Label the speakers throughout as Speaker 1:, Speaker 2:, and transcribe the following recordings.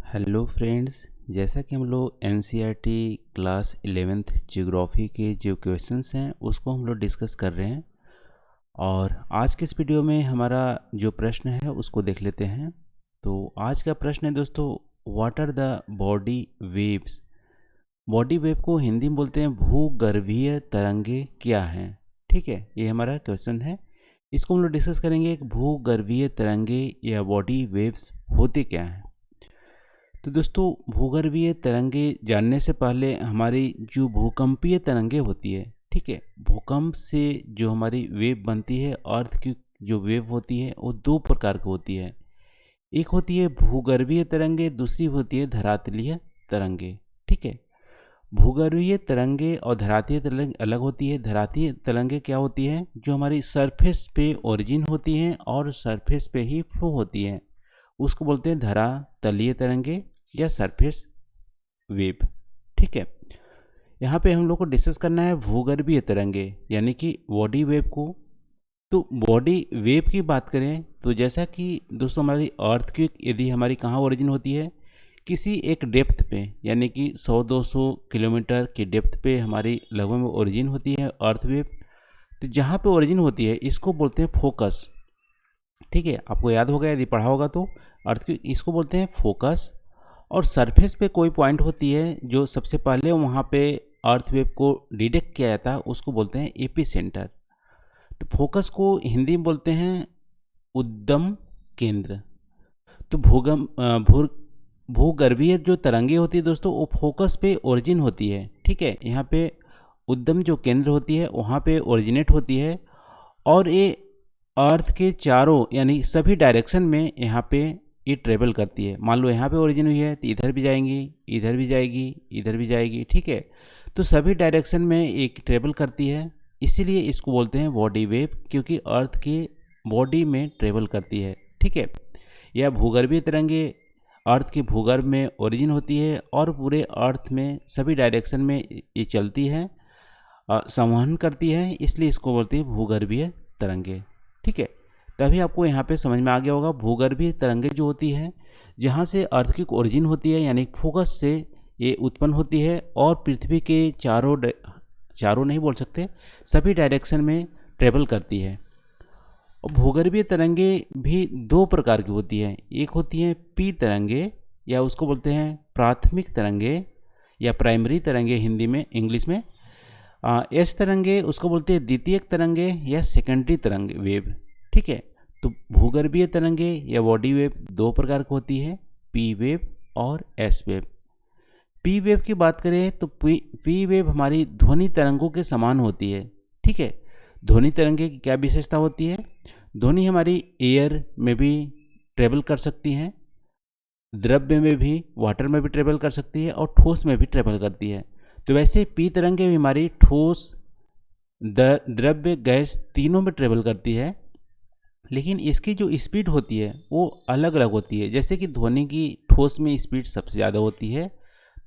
Speaker 1: Hello friends. जैसा कि हम लोग एनसीईआरटी क्लास 11th ज्योग्राफी के जो क्वेश्चंस हैं उसको हम लोग डिस्कस कर रहे हैं और आज के इस वीडियो में हमारा जो प्रश्न है उसको देख लेते हैं। तो आज का प्रश्न है दोस्तों, what are the body waves. Body wave को हिंदी में बोलते हैं भूगर्भीय तरंगे क्या हैं। ठीक है, ये हमारा क्वेश्चन है। इसको हम लोग डिस्कस करेंगे कि भूगर्भीय तरंगे या बॉडी वेव्स होते क्या हैं। तो दोस्तों, भूगर्भीय तरंगे जानने से पहले हमारी जो भूकंपीय तरंगे होती है, ठीक है, भूकंप से जो हमारी वेव बनती है, अर्थ की जो वेव होती है वो दो प्रकार की होती है। एक होती है भूगर्भीय तरंगे, दूसरी होती है धरातलीय तरंगे। ठीक है, भूगर्भीय तरंगे और धरातीय तरंगे अलग होती है। धरातीय तरंगे क्या होती है, जो हमारी सरफेस पे ओरिजिन होती हैं और सरफेस पे ही फ्लो होती हैं, उसको बोलते हैं धरातलीय तरंगे या सरफेस वेव। ठीक है, यहाँ पे हम लोग को डिस्कस करना है भूगर्भीय तरंगे यानी कि बॉडी वेव को। तो बॉडी वेव की बात करें तो जैसा कि दोस्तों हमारी अर्थक्वेक यदि हमारी कहाँ ओरिजिन होती है, किसी एक डेप्थ पे, यानी कि 100-200 किलोमीटर की डेप्थ पे हमारी लगभग ओरिजिन होती है अर्थ वेव। तो जहाँ पे ओरिजिन होती है इसको बोलते हैं फोकस। ठीक है, आपको याद होगा यदि पढ़ा होगा तो। अर्थक्वेक इसको बोलते हैं फोकस। और सरफेस पे कोई पॉइंट होती है जो सबसे पहले वहाँ पे अर्थ वेव को डिटेक्ट किया जाता है, उसको बोलते हैं एपी सेंटर। तो फोकस को हिंदी में बोलते हैं उद्गम केंद्र। तो भूगर्भीय जो तरंगे होती है दोस्तों, वो फोकस पे ओरिजिन होती है। ठीक है, यहाँ पे उद्गम जो केंद्र होती है वहाँ पे ओरिजिनेट होती है और ये अर्थ के चारों यानी सभी डायरेक्शन में यहाँ पे ये ट्रेवल करती है। मान लो यहाँ पे ओरिजिन हुई है तो इधर भी जाएंगी, इधर भी जाएगी, इधर भी जाएगी। ठीक है, तो सभी डायरेक्शन में एक ट्रेवल करती है, इसीलिए इसको बोलते हैं बॉडी वेव, क्योंकि अर्थ की बॉडी में ट्रेवल करती है। ठीक है, यह भूगर्भीय तरंगे अर्थ के भूगर्भ में ओरिजिन होती है और पूरे अर्थ में सभी डायरेक्शन में ये चलती है, संवहन करती है, इसलिए इसको बोलते हैं भूगर्भीय तरंगे। ठीक है, तभी आपको यहाँ पे समझ में आ गया होगा भूगर्भीय तरंगे जो होती है जहाँ से अर्थ की ओरिजिन होती है यानी फोकस से ये उत्पन्न होती है और पृथ्वी के चारों नहीं बोल सकते, सभी डायरेक्शन में ट्रेवल करती है। और भूगर्भीय तरंगे भी दो प्रकार की होती है। एक होती है पी तरंगे या उसको बोलते हैं प्राथमिक तरंगे या प्राइमरी तरंगे हिंदी में, इंग्लिश में। एस तरंगे उसको बोलते हैं द्वितीयक तरंगे या सेकेंडरी तरंग वेव। ठीक है, तो भूगर्भीय तरंगे या बॉडी वेव दो प्रकार की होती है, पी वेव और एस वेव। पी वेव की बात करें तो पी वेव हमारी ध्वनि तरंगों के समान होती है। ठीक है, ध्वनि तरंगे की क्या विशेषता होती है, ध्वनि हमारी एयर में भी ट्रेवल कर सकती हैं, द्रव्य में भी, वाटर में भी ट्रेवल कर सकती है और ठोस में भी ट्रेवल करती है। तो वैसे पी तरंगे भी हमारी ठोस, द्रव्य, गैस तीनों में ट्रेवल करती है, लेकिन इसकी जो स्पीड होती है वो अलग अलग होती है। जैसे कि ध्वनि की ठोस में स्पीड सबसे ज़्यादा होती है,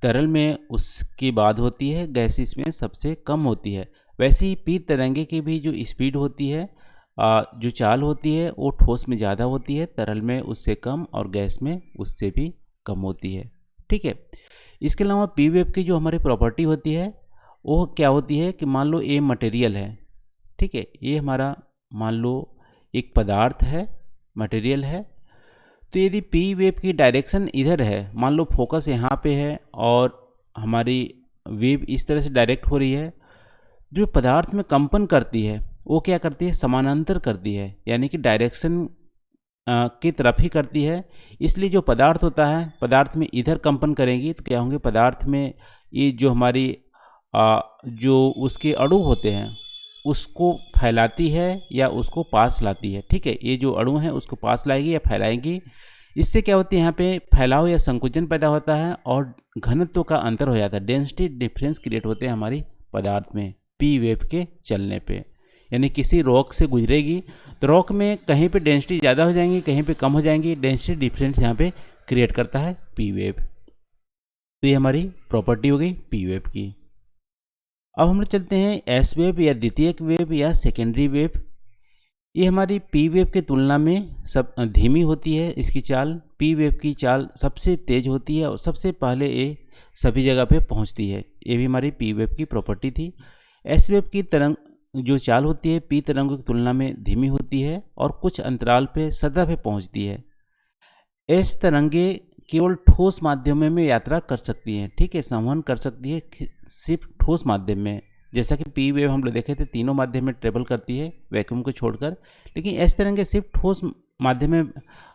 Speaker 1: तरल में उसके बाद होती है, गैसेस में सबसे कम होती है। वैसे ही पी तरंगे की भी जो स्पीड होती है, जो चाल होती है, वो ठोस में ज़्यादा होती है, तरल में उससे कम और गैस में उससे भी कम होती है। ठीक है, इसके अलावा पी वेव की जो हमारी प्रॉपर्टी होती है वो क्या होती है कि मान लो ये मटेरियल है। ठीक है, ये हमारा मान लो एक पदार्थ है, मटेरियल है। तो यदि पी वेव की डायरेक्शन इधर है, मान लो फोकस यहाँ पे है और हमारी वेव इस तरह से डायरेक्ट हो रही है, जो पदार्थ में कंपन करती है वो क्या करती है, समानांतर करती है, यानी कि डायरेक्शन की तरफ ही करती है। इसलिए जो पदार्थ होता है, पदार्थ में इधर कंपन करेंगी तो क्या होंगे, पदार्थ में ये जो हमारी जो उसके अणु होते हैं उसको फैलाती है या उसको पास लाती है। ठीक है, ये जो अणु है उसको पास लाएगी या फैलाएगी। इससे क्या होती है, यहाँ पे फैलाव या संकुचन पैदा होता है और घनत्व का अंतर हो जाता है, डेंसिटी डिफरेंस क्रिएट होते हैं हमारी पदार्थ में पी वेव के चलने पे। यानी किसी रॉक से गुजरेगी तो रॉक में कहीं पे डेंसिटी ज़्यादा हो जाएंगी, कहीं पे कम हो जाएंगी, डेंसिटी डिफरेंस यहाँ पे क्रिएट करता है पी वेव। तो ये हमारी प्रॉपर्टी हो गई पी वेव की। अब हम लोग चलते हैं एस वेव या द्वितीयक वेव या सेकेंडरी वेव। ये हमारी पी वेव की तुलना में सब धीमी होती है इसकी चाल। पी वेव की चाल सबसे तेज होती है और सबसे पहले ये सभी जगह पे पहुंचती है। ये भी हमारी पी वेव की प्रॉपर्टी थी। एस वेव की तरंग जो चाल होती है पी तरंगों की तुलना में धीमी होती है और कुछ अंतराल पे सतह पे पहुंचती है। एस तरंगे केवल ठोस माध्यमों में यात्रा कर सकती हैं, ठीक है, संवहन कर सकती है सिर्फ ठोस माध्यम में। जैसा कि पी वेव हम लोग देखे थे तीनों माध्यम में ट्रेवल करती है वैक्यूम को छोड़कर, लेकिन एस तरंगे सिर्फ ठोस माध्यम में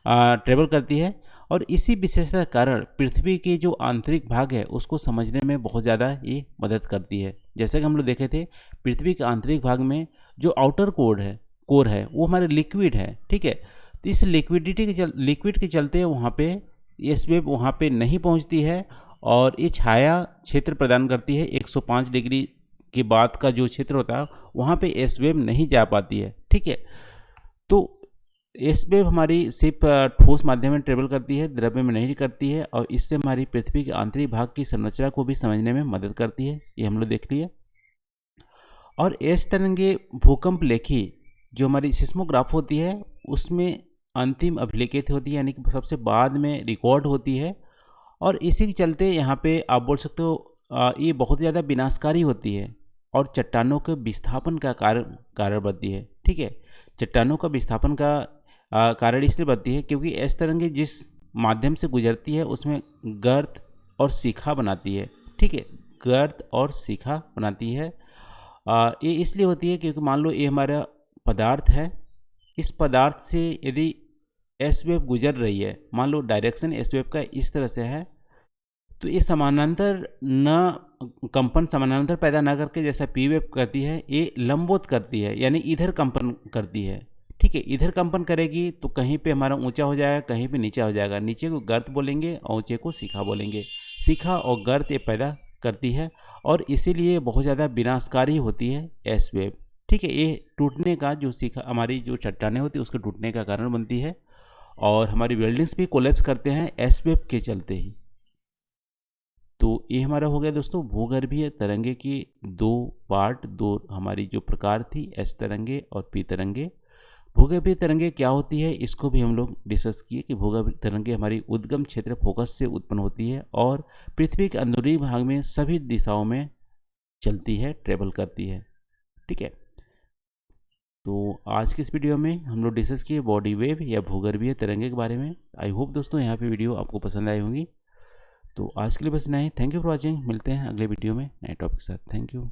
Speaker 1: ट्रेवल करती है। और इसी विशेषता के कारण पृथ्वी के जो आंतरिक भाग है उसको समझने में बहुत ज़्यादा ये मदद करती है। जैसा कि हम लोग देखे थे पृथ्वी के आंतरिक भाग में जो आउटर कोर है वो हमारे लिक्विड है, ठीक है। तो इस लिक्विड के चलते वहाँ पे एस वेव वहाँ पे नहीं पहुँचती है और ये छाया क्षेत्र प्रदान करती है। 105 डिग्री के बाद का जो क्षेत्र होता है वहाँ पे एस वेव नहीं जा पाती है, ठीक है। तो एस वेव हमारी सिर्फ ठोस माध्यम में ट्रेवल करती है, द्रव्य में नहीं करती है, और इससे हमारी पृथ्वी के आंतरिक भाग की संरचना को भी समझने में मदद करती है। ये हम लोग देख लिए। और एस तरंगे भूकंप लेखी जो हमारी सिस्मोग्राफ होती है उसमें अंतिम अभिलेखित होती है, यानी कि सबसे बाद में रिकॉर्ड होती है। और इसी के चलते यहाँ पे आप बोल सकते हो ये बहुत ज़्यादा विनाशकारी होती है और चट्टानों के विस्थापन का कारण बनती है, ठीक है। चट्टानों का विस्थापन का कारण इसलिए बनती है क्योंकि इस तरंगे जिस माध्यम से गुजरती है उसमें गर्त और शिखा बनाती है, ठीक है। गर्त और शिखा बनाती है। ये इसलिए होती है क्योंकि मान लो ये हमारा पदार्थ है, इस पदार्थ से यदि एस वेव गुजर रही है, मान लो डायरेक्शन एस वेव का इस तरह से है, तो ये समानांतर न कंपन समानांतर पैदा ना करके जैसा पी वेव करती है ये लंबवत करती है, यानी इधर कंपन करती है, ठीक है। इधर कंपन करेगी तो कहीं पे हमारा ऊंचा हो जाएगा, कहीं पे नीचा हो जाएगा। नीचे को गर्त बोलेंगे और ऊंचे को शिखा बोलेंगे। शिखा और गर्त ये पैदा करती है और इसीलिए बहुत ज़्यादा विनाशकारी होती है एस वेव, ठीक है। ये टूटने का जो शिखा हमारी जो चट्टानें होती है उसके टूटने का कारण बनती है और हमारी बिल्डिंग्स भी कोलैप्स करते हैं एस वेव के चलते ही। तो ये हमारा हो गया दोस्तों भूगर्भीय तरंगे की दो पार्ट, दो हमारी जो प्रकार थी एस तरंगे और पी तरंगे। भूगर्भीय तरंगे क्या होती है इसको भी हम लोग डिस्कस किए कि भूगर्भीय तरंगे हमारी उद्गम क्षेत्र फोकस से उत्पन्न होती है और पृथ्वी के अंदरूनी भाग में सभी दिशाओं में चलती है, ट्रेवल करती है, ठीक है। तो आज के इस वीडियो में हम लोग डिस्कस किए बॉडी वेव या भूगर्भीय तरंगे के बारे में। आई होप दोस्तों यहाँ पे वीडियो आपको पसंद आई होंगी। तो आज के लिए बस इतना ही। Thank you for watching. मिलते हैं अगले वीडियो में नए टॉपिक के साथ। Thank you.